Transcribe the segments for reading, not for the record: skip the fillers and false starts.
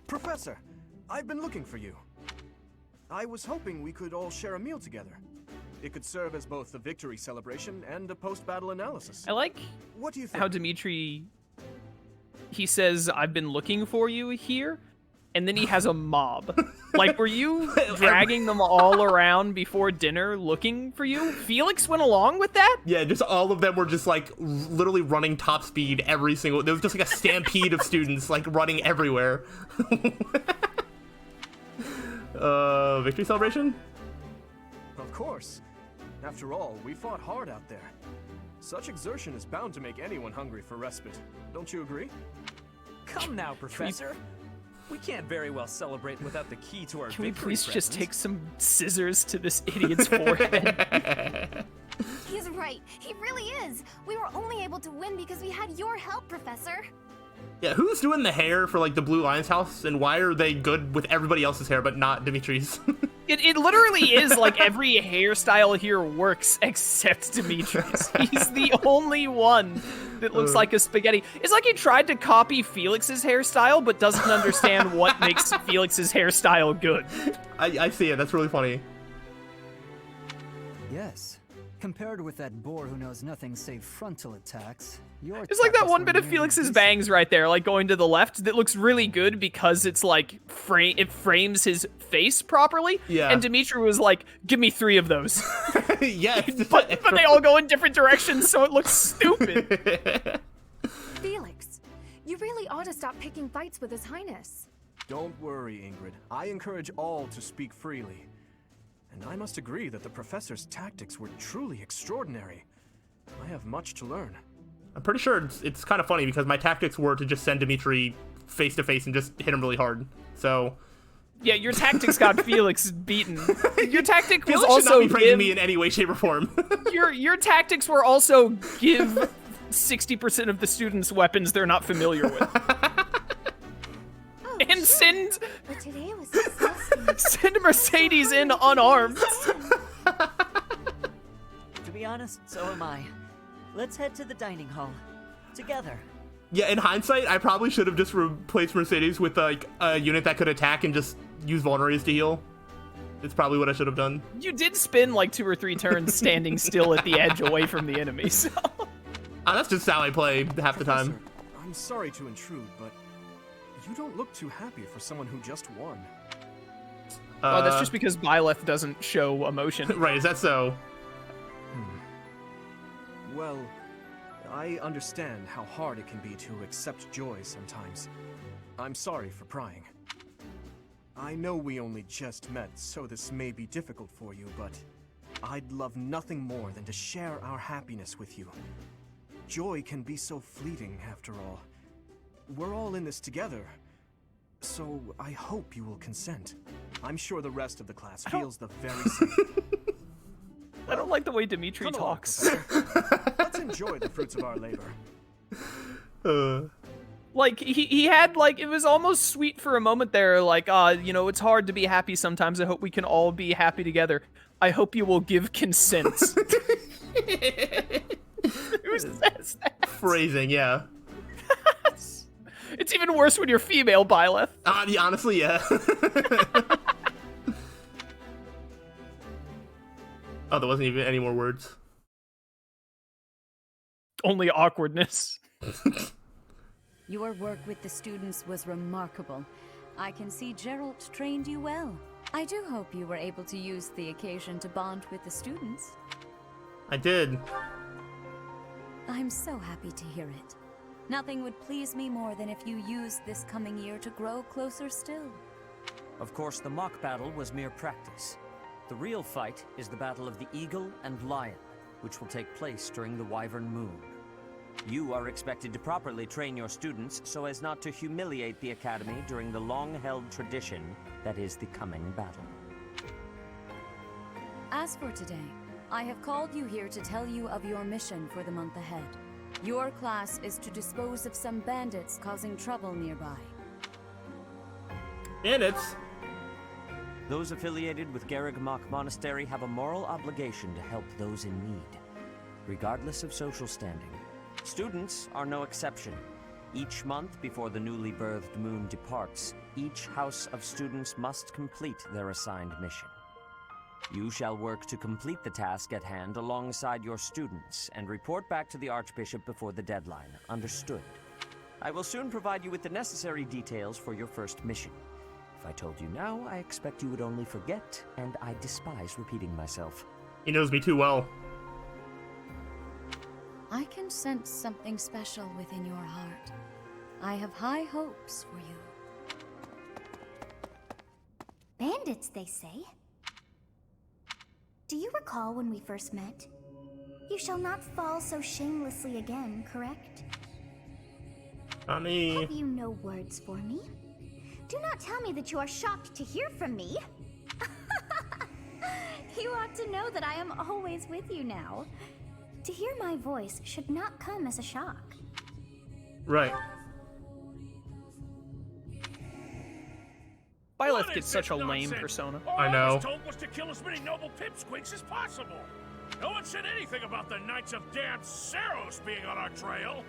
Professor, I've been looking for you. I was hoping we could all share a meal together. It could serve as both a victory celebration and a post-battle analysis. I like What do you think? how Dimitri, he says, I've been looking for you here, and then he has a mob. Like, were you dragging them all around before dinner looking for you? Felix went along with that? Yeah, just all of them were just like literally running top speed every single. There was just like a stampede of students like running everywhere. Victory celebration? Of course. After all, we fought hard out there. Such exertion is bound to make anyone hungry for respite. Don't you agree? Come now, Professor. We can't very well celebrate without the key to our Can we victory please just present. take some scissors to this idiot's forehead? He's right. He really is. We were only able to win because we had your help, Professor. Yeah, who's doing the hair for like the Blue Lion's house, and why are they good with everybody else's hair but not Dimitri's? It literally is like every hairstyle here works except Dimitri's. He's the only one that looks like a spaghetti. It's like he tried to copy Felix's hairstyle but doesn't understand what makes Felix's hairstyle good. I see it. That's really funny. Yes. Compared with that boar who knows nothing save frontal attacks, your It's like that tactics one were bit of merely Felix's decent. bangs right there, like going to the left, that looks really good because it's like it frames his face properly. Yeah. And Dimitri was like, "Give me 3 of those," Yes. but they all go in different directions, so it looks stupid. Felix, you really ought to stop picking fights with His Highness. Don't worry, Ingrid. I encourage all to speak freely. And I must agree that the professor's tactics were truly extraordinary. I have much to learn. I'm pretty sure it's kind of funny because my tactics were to just send Dimitri face to face and just hit him really hard. So Yeah, your tactics got Felix beaten. Your tactic was Felix should not also be praising give, me in any way, shape, or form. your tactics were also give 60% of the students weapons they're not familiar with. Oh, And send But today was disgusting. send Mercedes in unarmed. To be honest, so am I. Let's head to the dining hall. Together. Yeah, in hindsight, I probably should have just replaced Mercedes with like a unit that could attack and just use vulneraries to heal. It's probably what I should have done. You did spin like 2 or 3 turns standing still at the edge away from the enemy, so... That's just how I play half the time. Professor, I'm sorry to intrude, but you don't look too happy for someone who just won. Oh, that's just because Byleth doesn't show emotion. Right, is that so? Well, I understand how hard it can be to accept joy sometimes. I'm sorry for prying. I know we only just met, so this may be difficult for you, but I'd love nothing more than to share our happiness with you. Joy can be so fleeting, after all. We're all in this together, so I hope you will consent. I'm sure the rest of the class feels the very same. I don't like the way Dimitri Come along, talks. Professor. Let's enjoy the fruits of our labor. Like, he had, like, it was almost sweet for a moment there, like, you know, it's hard to be happy sometimes. I hope we can all be happy together. I hope you will give consent. Who says that? Phrasing, yeah. It's even worse when you're female, Byleth. Yeah, honestly, yeah. Oh, there wasn't even any more words. Only awkwardness. Your work with the students was remarkable. I can see Gerald trained you well. I do hope you were able to use the occasion to bond with the students. I did. I'm so happy to hear it. Nothing would please me more than if you used this coming year to grow closer still. Of course, the mock battle was mere practice. The real fight is the battle of the Eagle and Lion, which will take place during the Wyvern Moon. You are expected to properly train your students so as not to humiliate the Academy during the long-held tradition that is the coming battle. As for today, I have called you here to tell you of your mission for the month ahead. Your class is to dispose of some bandits causing trouble nearby. Bandits? Those affiliated with Garrigmach Monastery have a moral obligation to help those in need, regardless of social standing. Students are no exception. Each month before the newly birthed moon departs, each house of students must complete their assigned mission. You shall work to complete the task at hand alongside your students and report back to the Archbishop before the deadline. Understood? I will soon provide you with the necessary details for your first mission. If I told you now, I expect you would only forget, and I despise repeating myself. He knows me too well. I can sense something special within your heart. I have high hopes for you. Bandits, they say. Do you recall when we first met? You shall not fall so shamelessly again, correct? Honey. Have you no words for me? Do not tell me that you are shocked to hear from me. You ought to know that I am always with you now. To hear my voice should not come as a shock. Right. Byleth gets such a lame persona. All I know. I was told was to kill as many noble pipsqueaks as possible. No one said anything about the Knights of damn Slyroh being on our trail.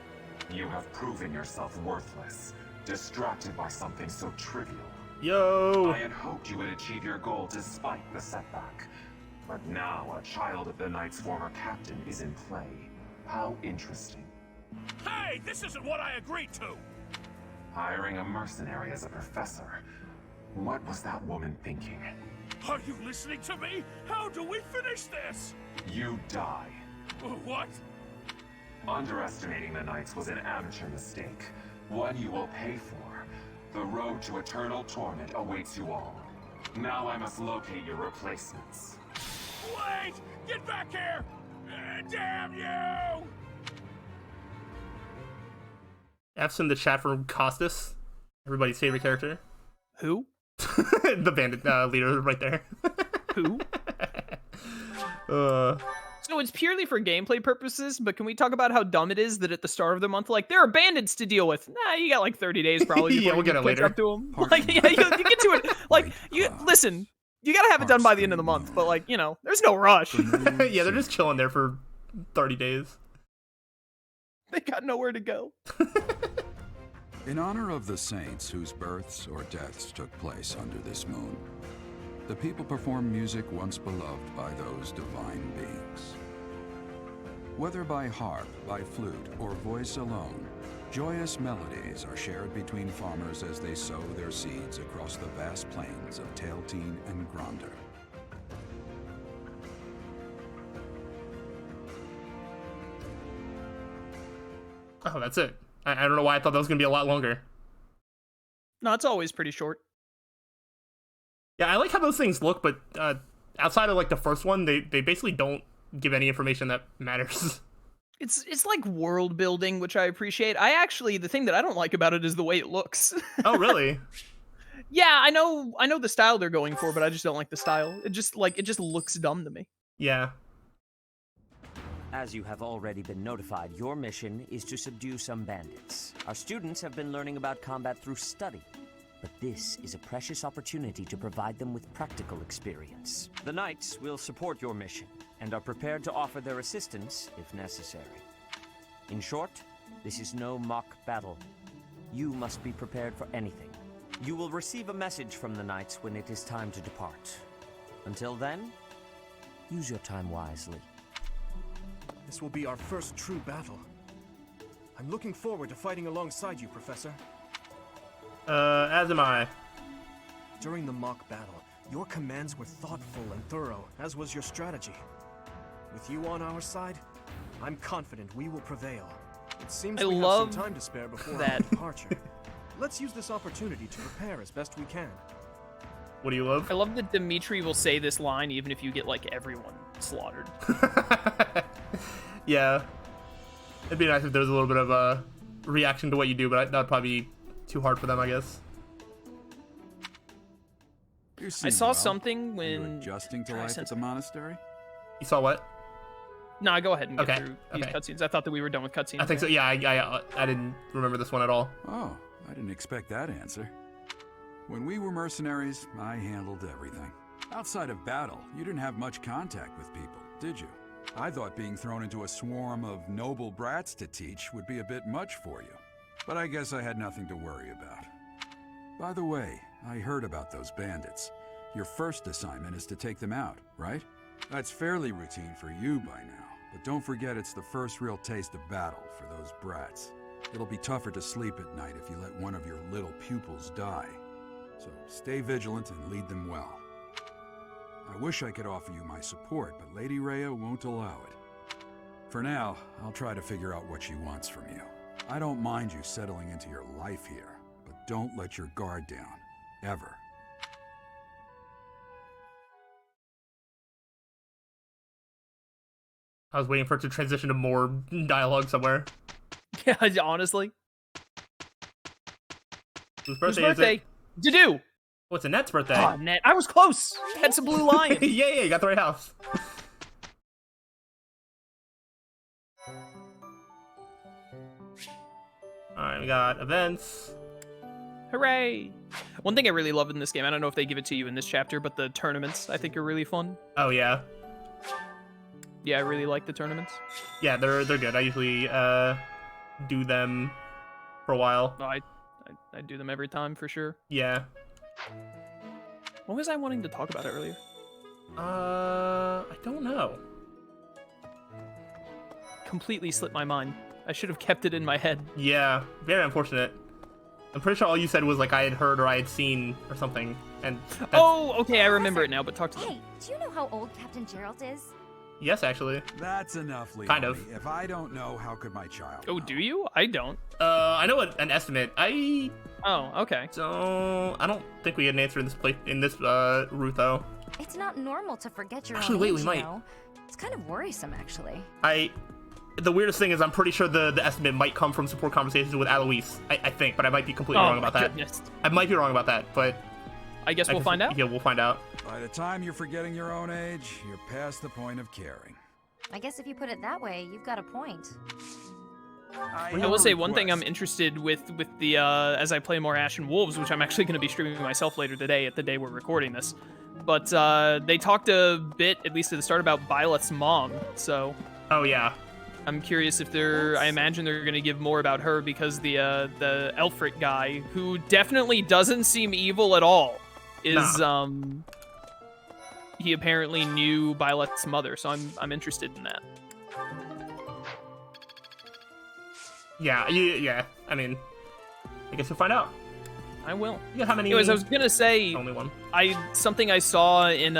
You have proven yourself worthless, distracted by something so trivial. Yo. I had hoped you would achieve your goal despite the setback. But now a child of the Knight's former captain is in play. How interesting. Hey, this isn't what I agreed to. Hiring a mercenary as a professor. What was that woman thinking? Are you listening to me? How do we finish this? You die. What? Underestimating the Knights was an amateur mistake. One you will pay for. The road to eternal torment awaits you all. Now I must locate your replacements. Wait! Get back here! Damn you! F's in the chat from Costas, everybody's favorite character. Who? The bandit leader right there. Who? So it's purely for gameplay purposes, but can we talk about how dumb it is that at the start of the month, like, there are bandits to deal with? Nah, you got like 30 days probably. Yeah, before we'll you get it catch later. Up to 'em. Like, yeah, you get to it. Like, listen, you gotta have it done by the end of the month, but like, there's no rush. Yeah, they're just chilling there for 30 days. They got nowhere to go. In honor of the saints whose births or deaths took place under this moon, the people perform music once beloved by those divine beings. Whether by harp, by flute, or voice alone, joyous melodies are shared between farmers as they sow their seeds across the vast plains of Tailteen and Gronder. Oh, that's it. I don't know why I thought that was going to be a lot longer. No, it's always pretty short. Yeah, I like how those things look, but outside of like the first one, they basically don't give any information that matters. It's like world building, which I appreciate. The thing that I don't like about it is the way it looks. Oh, really? Yeah, I know the style they're going for, but I just don't like the style. It just looks dumb to me. Yeah. As you have already been notified, your mission is to subdue some bandits. Our students have been learning about combat through study, but this is a precious opportunity to provide them with practical experience. The Knights will support your mission and are prepared to offer their assistance if necessary. In short, this is no mock battle. You must be prepared for anything. You will receive a message from the Knights when it is time to depart. Until then, use your time wisely. This will be our first true battle. I'm looking forward to fighting alongside you, Professor. As am I. During the mock battle, your commands were thoughtful and thorough, as was your strategy. With you on our side, I'm confident we will prevail. It seems I we have love some time to spare before that. our departure. Let's use this opportunity to prepare as best we can. What do you love? I love that Dimitri will say this line even if you get like everyone slaughtered. Yeah. It'd be nice if there was a little bit of a reaction to what you do, but that'd probably be too hard for them, I guess. I saw something when You're adjusting to life at the monastery? You saw what? No, go ahead and get Okay, through these okay. cutscenes. I thought that we were done with cutscenes. I think so. Yeah, I didn't remember this one at all. Oh, I didn't expect that answer. When we were mercenaries, I handled everything. Outside of battle, you didn't have much contact with people, did you? I thought being thrown into a swarm of noble brats to teach would be a bit much for you. But I guess I had nothing to worry about. By the way, I heard about those bandits. Your first assignment is to take them out, right? That's fairly routine for you by now, but don't forget it's the first real taste of battle for those brats. It'll be tougher to sleep at night if you let one of your little pupils die. So stay vigilant and lead them well. I wish I could offer you my support, but Lady Rhea won't allow it. For now, I'll try to figure out what she wants from you. I don't mind you settling into your life here, but don't let your guard down. Ever. I was waiting for it to transition to more dialogue somewhere. Yeah, honestly. Whose Whose birthday is birthday? it? To-do! Oh, it's Annette's birthday. Oh, Annette. I was close! That's a blue lion. Yeah, you got the right house. Alright, we got events. Hooray! One thing I really love in this game, I don't know if they give it to you in this chapter, but the tournaments I think are really fun. Oh, yeah. Yeah, I really like the tournaments. Yeah, they're good. I usually do them for a while. No, I do them every time for sure. Yeah. What was I wanting to talk about earlier? I don't know. Completely slipped my mind. I should have kept it in my head. Yeah, very unfortunate. I'm pretty sure all you said was like I had heard or I had seen or something, and that's... Oh, okay, I remember it now, but talk to them. Hey, do you know how old Captain Geralt is? Yes, actually. That's enough, Leonie. Kind of. If I don't know, how could my child Oh, know? do you? I don't. I know an estimate. Oh, okay. So I don't think we had an answer in this route though. It's not normal to forget your Actually, own wait, age, we you might. know? It's kind of worrisome, actually. The weirdest thing is I'm pretty sure the estimate might come from support conversations with Alois. I think, but I might be completely wrong about that. Goodness. I might be wrong about that, but I guess we'll find out. Yeah, we'll find out. By the time you're forgetting your own age, you're past the point of caring. I guess if you put it that way, you've got a point. I will say one thing I'm interested with the as I play more Ashen Wolves, which I'm actually going to be streaming myself later today at the day we're recording this. But they talked a bit, at least at the start, about Byleth's mom. So. Oh yeah. I'm curious if I imagine they're going to give more about her because the Elfric guy, who definitely doesn't seem evil at all, is he apparently knew Byleth's mother, so I'm interested in that. Yeah. I mean, I guess we'll find out. I will. You got how many? Anyways, I was gonna say only one. Something I saw in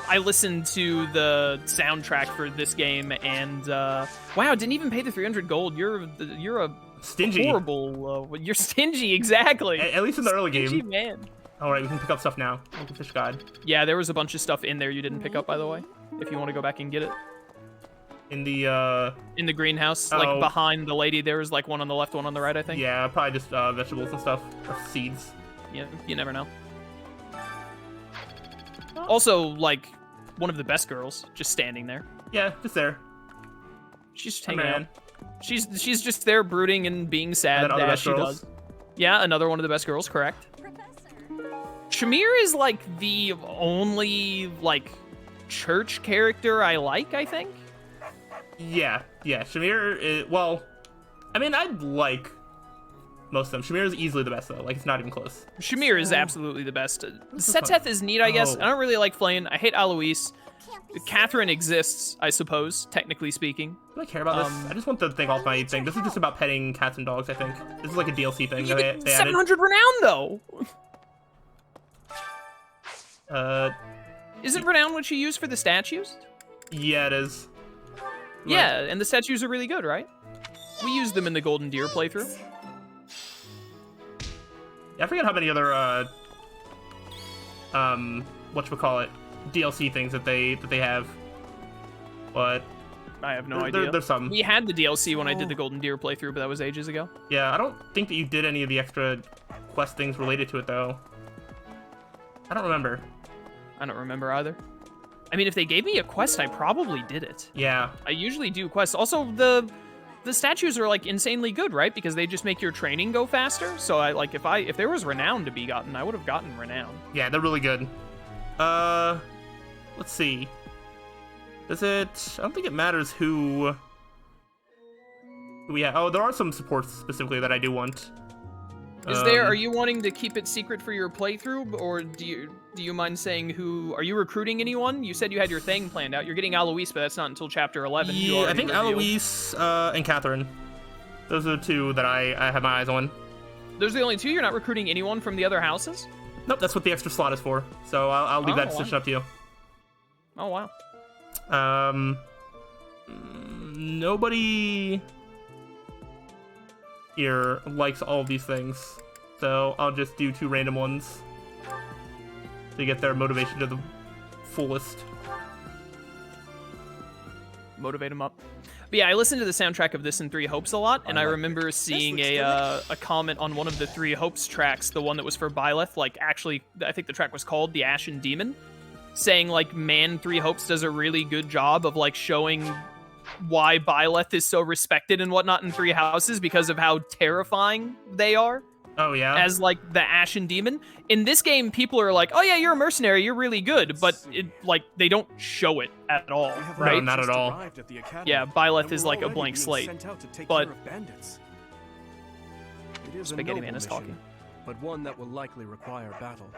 I listened to the soundtrack for this game, and wow, didn't even pay the 300 gold. You're a stingy, horrible. You're stingy, exactly. At least in the early stingy game. Man. All right, we can pick up stuff now. We can fish guide. Yeah, there was a bunch of stuff in there you didn't pick up, by the way. If you want to go back and get it. In the greenhouse, like behind the lady, there was like one on the left, one on the right, I think. Yeah, probably just vegetables and stuff, or seeds. Yeah, you never know. Also, like, one of the best girls, just standing there. Yeah, just there. She's just hanging out. She's just there brooding and being sad as she does. Yeah, another one of the best girls, correct. Shamir is like the only like church character I like, I think. Yeah. Shamir is, well, I mean, I like most of them. Shamir is easily the best, though. Like, it's not even close. Shamir is absolutely the best. Seteth is neat, I guess. I don't really like Flame. I hate Alois. Catherine exists, I suppose, technically speaking. Do I care about this? I just want the thing off my thing. This is just about petting cats and dogs, I think. This is like a DLC thing. They 700 renown, though! Isn't renown what you use for the statues? Yeah, it is. Yeah, and the statues are really good, right? We used them in the Golden Deer playthrough. Yeah, I forget how many other whatchamacallit, DLC things that they have. But I have no idea. There's some. We had the DLC when I did the Golden Deer playthrough, but that was ages ago. Yeah, I don't think that you did any of the extra quest things related to it though. I don't remember. I don't remember either. I mean, if they gave me a quest, I probably did it. Yeah. I usually do quests. Also, the statues are like insanely good, right? Because they just make your training go faster. So I like if there was renown to be gotten, I would have gotten renown. Yeah, they're really good. Let's see. Does it? I don't think it matters who Oh, there are some supports specifically that I do want. Are you wanting to keep it secret for your playthrough, or do you mind saying who? Are you recruiting anyone? You said you had your thing planned out. You're getting Alois, but that's not until chapter 11. Yeah, I think Alois and Catherine. Those are the two that I have my eyes on. Those are the only two? You're not recruiting anyone from the other houses? Nope, that's what the extra slot is for. So I'll leave that decision up to you. Oh, wow. Nobody here likes all of these things, so I'll just do 2 random ones to get their motivation to the fullest. Motivate them up. But yeah, I listened to the soundtrack of this in Three Hopes a lot, and I remember seeing a comment on one of the Three Hopes tracks, the one that was for Byleth, like, actually, I think the track was called The Ashen Demon, saying, like, man, Three Hopes does a really good job of, like, showing why Byleth is so respected and whatnot in Three Houses because of how terrifying they are. Oh, yeah? As, like, the Ashen Demon. In this game, people are like, oh, yeah, you're a mercenary, you're really good, but, they don't show it at all, right? No, not at all. Yeah, Byleth is, like, a blank slate. But it is Spaghetti a Man is mission, talking. but one that will likely require battle.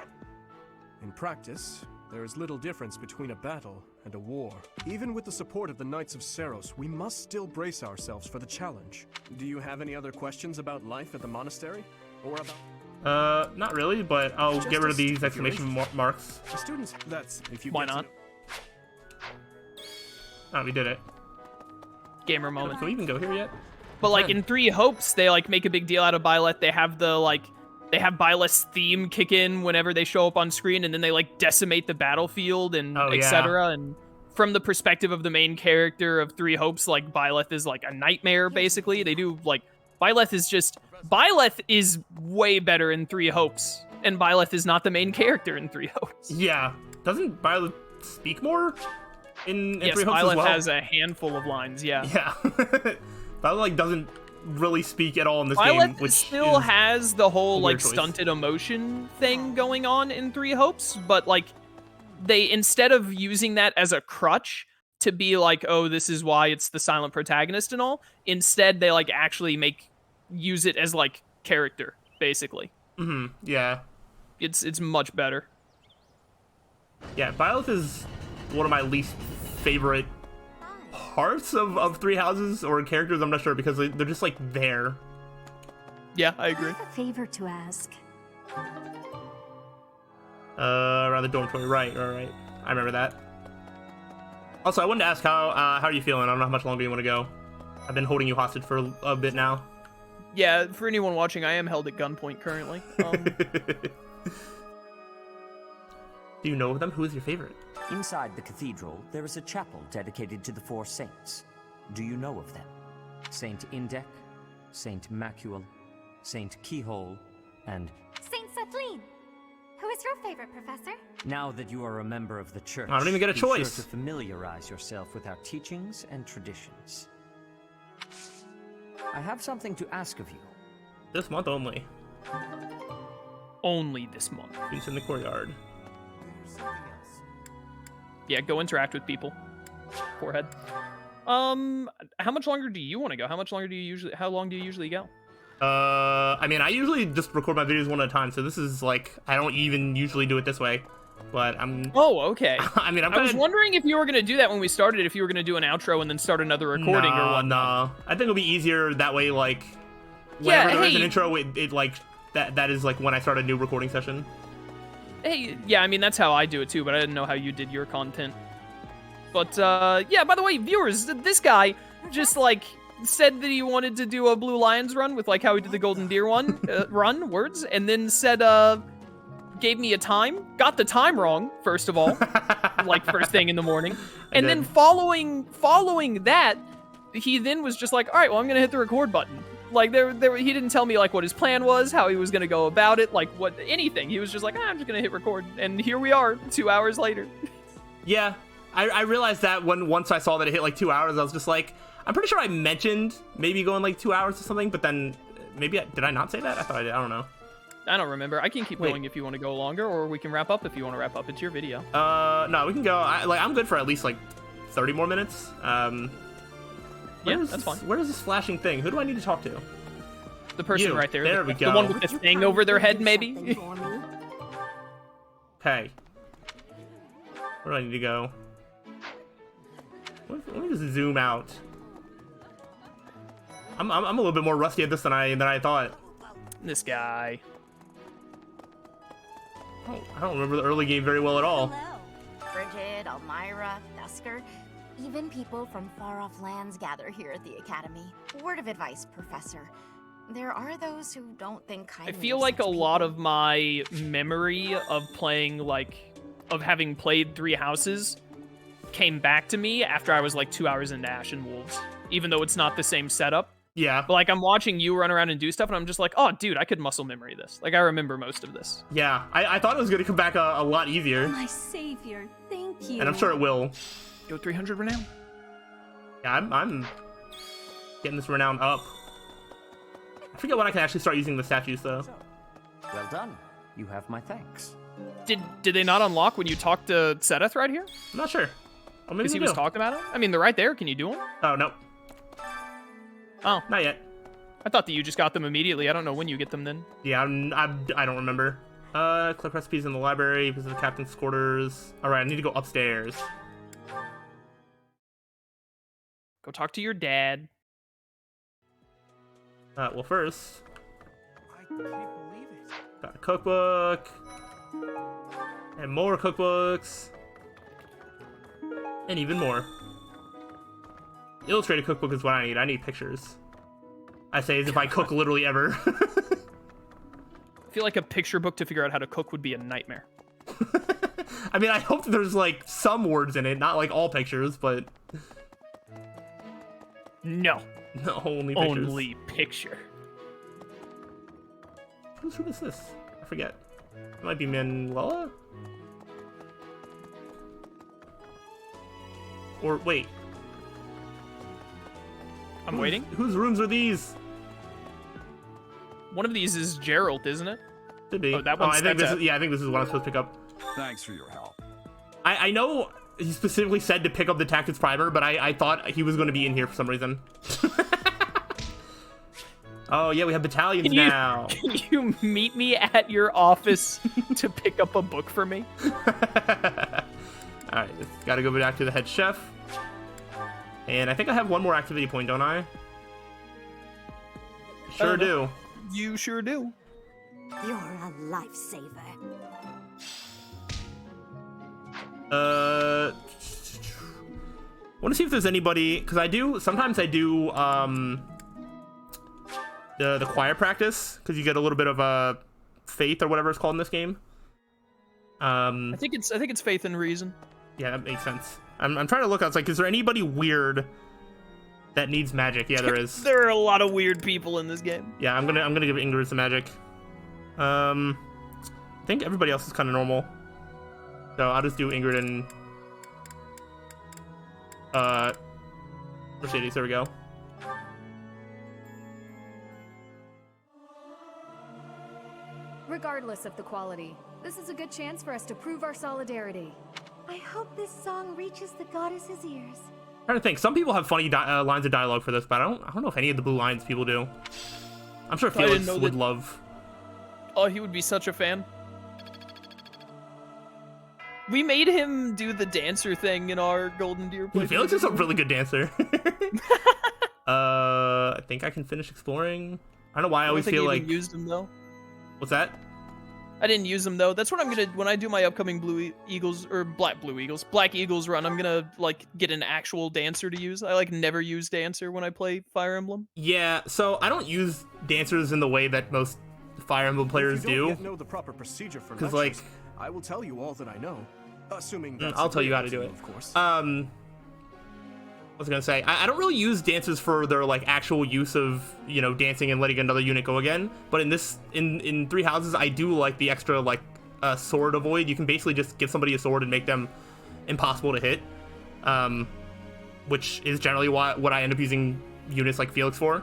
In practice, there is little difference between a battle and a war. Even with the support of the Knights of Slyroh, we must still brace ourselves for the challenge. Do you have any other questions about life at the monastery? Or about... not really, but I'll get rid of these exclamation marks. The students, that's... if you Why not? Oh, we did it. Gamer moment. Can we even go here yet? But, like, in Three Hopes, they, like, make a big deal out of Byleth. They have the, like... They have Byleth's theme kick in whenever they show up on screen, and then they, like, decimate the battlefield and etc. And from the perspective of the main character of Three Hopes, like, Byleth is, like, a nightmare, basically. They do, like... Byleth is way better in Three Hopes, and Byleth is not the main character in Three Hopes. Yeah. Doesn't Byleth speak more in yes, Three Hopes Byleth as well? has a handful of lines, yeah. Yeah. Byleth, like, doesn't really speak at all in this Byleth game, which still has the whole, like, choice. stunted emotion thing going on in Three Hopes, but, like, they, instead of using that as a crutch to be like, oh, this is why it's the silent protagonist and all, instead they, like, actually use it as, like, character, basically. Mm-hmm, yeah. It's much better. Yeah, Byleth is one of my least favorite parts of Three Houses, or characters, I'm not sure, because they're just, like, there. Yeah, I agree. I have a favor to ask. Around the dormitory, right. I remember that. Also, I wanted to ask how are you feeling? I don't know how much longer you want to go. I've been holding you hostage for a bit now. Yeah, for anyone watching, I am held at gunpoint currently. Do you know of them? Who is your favorite? Inside the cathedral, there is a chapel dedicated to the 4 saints. Do you know of them? Saint Indek, Saint Macuel, Saint Keyhole, and... Saint Setline! Who is your favorite, Professor? Now that you are a member of the church, I don't even get a be choice. sure to familiarize yourself with our teachings and traditions. I have something to ask of you. This month only. Only this month. It's in the courtyard. Yeah, go interact with people. Forehead. How much longer do you want to go? How long do you usually go? I mean, I usually just record my videos one at a time, so this is like, I don't even usually do it this way, but I'm... Oh, okay. I mean, I was wondering if you were going to do that when we started, if you were going to do an outro and then start another recording or what. No. I think it'll be easier that way, like, whenever there is an intro, it like, that is like when I start a new recording session. Hey, yeah, I mean, that's how I do it too, but I didn't know how you did your content. But, yeah, by the way, viewers, this guy just, like, said that he wanted to do a Blue Lions run with, like, how he did the Golden Deer one, words, and then said, gave me a time, got the time wrong, first of all, like, first thing in the morning, and then following that, he then was just like, all right, well, I'm gonna hit the record button. Like, he didn't tell me, like, what his plan was, how he was gonna go about it, like, anything. He was just like, I'm just gonna hit record, and here we are, 2 hours later. Yeah, I realized that once I saw that it hit, like, 2 hours, I was just like, I'm pretty sure I mentioned maybe going, like, 2 hours or something, but then, maybe, did I not say that? I thought I did, I don't know. I don't remember. I can keep going if you want to go longer, or we can wrap up if you want to wrap up. It's your video. No, we can go. I'm good for at least, like, 30 more minutes. That's fine. Where is this flashing thing? Who do I need to talk to? The person right there. There we go. The one with the thing over their head, maybe? Okay. Where do I need to go? Let me just zoom out. I'm a little bit more rusty at this than I thought. This guy. Oh, I don't remember the early game very well at all. Hello. Bridget, Elmira, Dusker. Even people from far-off lands gather here at the Academy. Word of advice, Professor. There are those who don't think kindly I feel of like a such lot people. of my memory of playing, of having played Three Houses came back to me after I was 2 hours into Ashen Wolves. Even though it's not the same setup. Yeah. But I'm watching you run around and do stuff, and I'm just like, oh, dude, I could muscle memory this. I remember most of this. Yeah, I thought it was going to come back a lot easier. My savior, thank you. And I'm sure it will. Go 300 renown. Yeah, I'm getting this renown up. I forget when I can actually start using the statues, though. Well done. You have my thanks. Did they not unlock when you talked to Sedith right here? I'm not sure. Oh, maybe Because he they was do. talking about it? I mean, they're right there. Can you do them? Oh, no. Oh. Not yet. I thought that you just got them immediately. I don't know when you get them then. Yeah, I don't remember. Collect recipes in the library, visit the captain's quarters. Alright, I need to go upstairs. Go talk to your dad. Well, first, I can't believe it. got a cookbook. And more cookbooks. And even more. Illustrated cookbook is what I need. I need pictures. I say as if I cook literally ever. I feel like a picture book to figure out how to cook would be a nightmare. I mean, I hope there's some words in it, not all pictures, but No. no, only pictures. Only picture. Whose room is this? I forget. It might be Manuela? Or wait. I'm waiting. Whose rooms are these? One of these is Gerald, isn't it? Could be. Oh, that one's I think this that's is, yeah, I think this is what I'm supposed to pick up. Thanks for your help. I know he specifically said to pick up the Tactics Primer, but I thought he was going to be in here for some reason. Oh, yeah, we have battalions now. Can you meet me at your office to pick up a book for me? Alright, gotta go back to the head chef. And I think I have one more activity point, don't I? Sure do. You sure do. You're a lifesaver. Want to see if there's anybody, because sometimes I do the choir practice, because you get a little bit of faith or whatever it's called in this game. I think it's faith and reason. Yeah, that makes sense. I'm trying to look. I was like, is there anybody weird that needs magic? Yeah, there is. There are a lot of weird people in this game. Yeah, I'm gonna give Ingrid some magic. I think everybody else is kind of normal. So I'll just do Ingrid and Mercedes. There we go. Regardless of the quality, this is a good chance for us to prove our solidarity. I hope this song reaches the goddess's ears. I'm trying to think. Some people have funny lines of dialogue for this, but I don't know if any of the blue lines people do. I'm sure Felix would love. Oh, he would be such a fan. We made him do the dancer thing in our Golden Deer playthrough. Felix is a really good dancer. I think I can finish exploring. I don't know why I always feel like. Used him though. What's that? I didn't use them though. That's what I'm gonna when I do my upcoming Black Eagles run. I'm gonna get an actual dancer to use. I never use dancer when I play Fire Emblem. Yeah, so I don't use dancers in the way that most Fire Emblem players If you don't do. yet know the proper procedure for 'Cause, lectures, I will tell you all that I know, assuming that's I'll tell you how to agreeable do it. of course. I was gonna say I don't really use dancers for their actual use of dancing and letting another unit go again. But in Three Houses, I do like the extra sword avoid. You can basically just give somebody a sword and make them impossible to hit, which is generally what I end up using units like Felix for.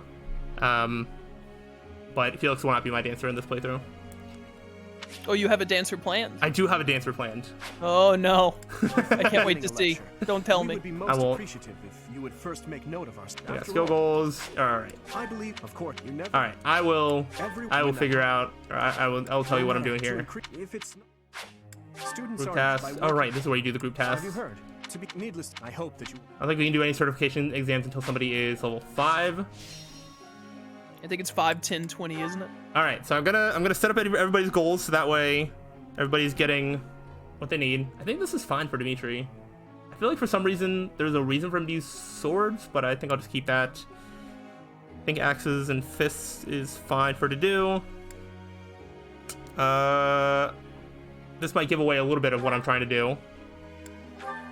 But Felix will not be my dancer in this playthrough. Oh, you have a dancer planned? I do have a dancer planned. Oh no. I can't wait to see. Don't tell me. Would be most I won't. appreciative if you would first make note of our Yeah, After skill all, goals. All right. I believe, of course, you never. All right. I will figure out. Or I'll tell you what I'm doing here. If it's students Group are tasks. Oh right, this is where you do the group tasks. Have you heard? To be needless, I hope that you. I don't think we can do any certification exams until somebody is level 5. I think it's 5, 10, 20, isn't it? All right, so I'm gonna set up everybody's goals so that way everybody's getting what they need. I think this is fine for Dimitri. I feel like for some reason there's a reason for him to use swords, but I think I'll just keep that. I think axes and fists is fine for to do. This might give away a little bit of what I'm trying to do.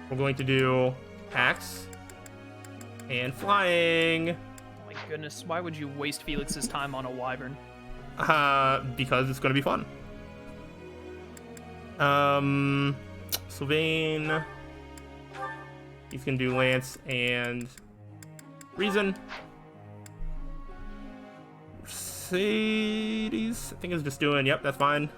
We're going to do axe and flying. Oh my goodness, why would you waste Felix's time on a wyvern? Because it's going to be fun. Sylvain. He's going to do lance and reason. Mercedes, I think it's just doing, yep, that's fine.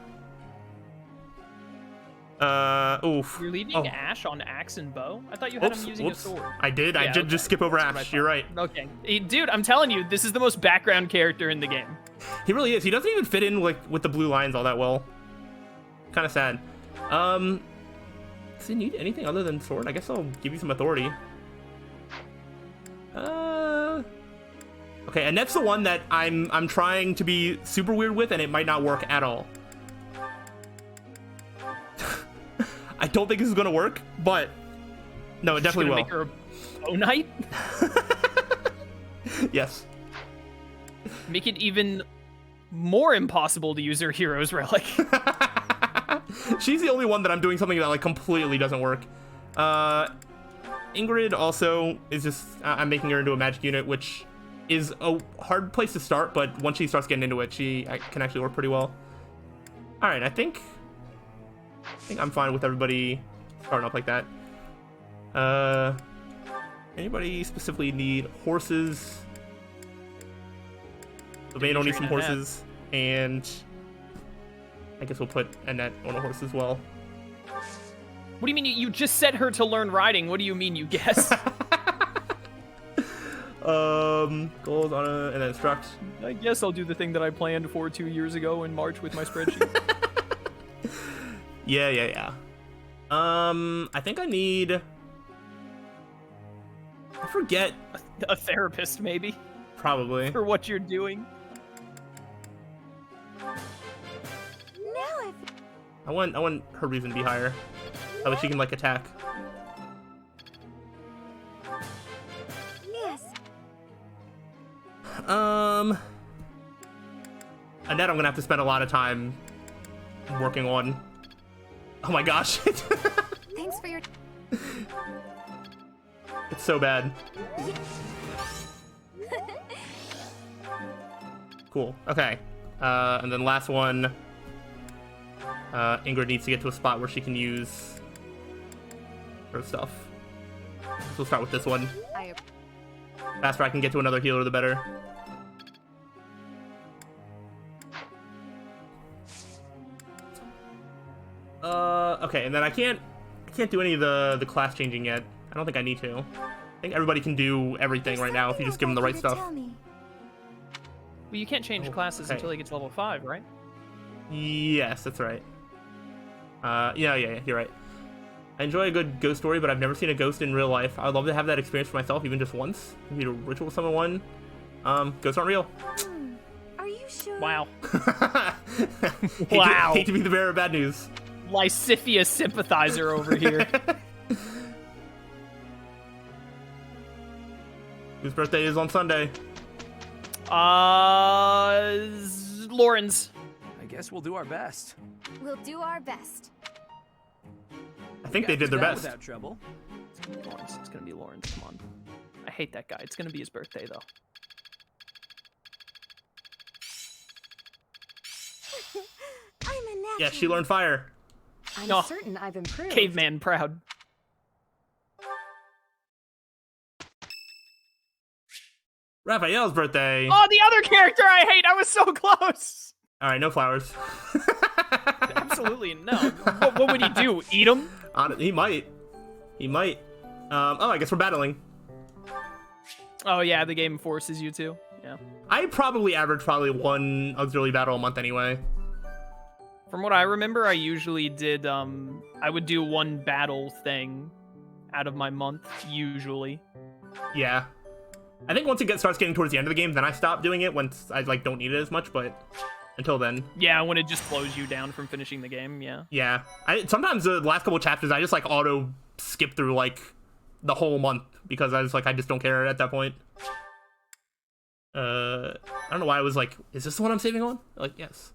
Oof. You're leaving Ash on axe and bow? I thought you had him using a sword. I did. I did just skip over Ash. You're right. Okay. Dude, I'm telling you, this is the most background character in the game. He really is. He doesn't even fit in like with the blue lines all that well. Kind of sad. Does he need anything other than sword? I guess I'll give you some authority. Okay, and that's the one that I'm trying to be super weird with, and it might not work at all. I don't think this is gonna work, but no, it definitely will. Make her a bow knight? Yes. Make it even more impossible to use her hero's relic. She's the only one that I'm doing something that like completely doesn't work. Ingrid also is just I'm making her into a magic unit, which is a hard place to start, but once she starts getting into it, she can actually work pretty well. All right, I think I'm fine with everybody starting up like that. Anybody specifically need horses? Sylvain don't need some horses, and I guess we'll put Annette on a horse as well. What do you mean you just set her to learn riding? What do you mean you guess? Goals on a, and then instruct. I guess I'll do the thing that I planned for 2 years ago in March with my spreadsheet. Yeah. I think I need. I forget. A therapist, maybe. Probably. For what you're doing. I want her reason to be higher. That way she can like attack. Yes. Annette, I'm gonna have to spend a lot of time working on. Oh my gosh. Thanks for your. It's so bad. Cool. Okay. And then last one. Ingrid needs to get to a spot where she can use her stuff. So we'll start with this one. Faster I can get to another healer, the better. Okay, and then I can't do any of the class changing yet. I don't think I need to. I think everybody can do everything right now if you just give them the right stuff. Well, you can't change classes until he gets level 5, right? Yes, that's right. Yeah, you're right. I enjoy a good ghost story, but I've never seen a ghost in real life. I'd love to have that experience for myself, even just once. Maybe a ritual summon one. Ghosts aren't real. Are you sure? Wow. Hate to be the bearer of bad news. Lascivious sympathizer over here. Whose birthday is on Sunday? Lauren's. I guess we'll do our best. We'll do our best. I think they did their best. Without trouble. It's gonna be Lauren's. It's gonna be Lauren's. Come on. I hate that guy. It's gonna be his birthday though. I'm a natural. Yeah, she learned fire. I'm certain I've improved. Caveman proud. Raphael's birthday. Oh, the other character I hate. I was so close. All right, no flowers. absolutely no. What would he do? Eat him? He might. He might. Oh, I guess we're battling. Oh yeah, the game forces you to. Yeah. I probably average one auxiliary battle a month anyway. From what I remember, I usually did. I would do one battle thing out of my month usually. Yeah. I think once it starts getting towards the end of the game, then I stop doing it once I like don't need it as much, but until then. Yeah, when it just slows you down from finishing the game, yeah. Yeah. Sometimes the last couple chapters I just like auto skip through like the whole month because I just don't care at that point. I don't know why I was like, is this the one I'm saving on? Like, yes.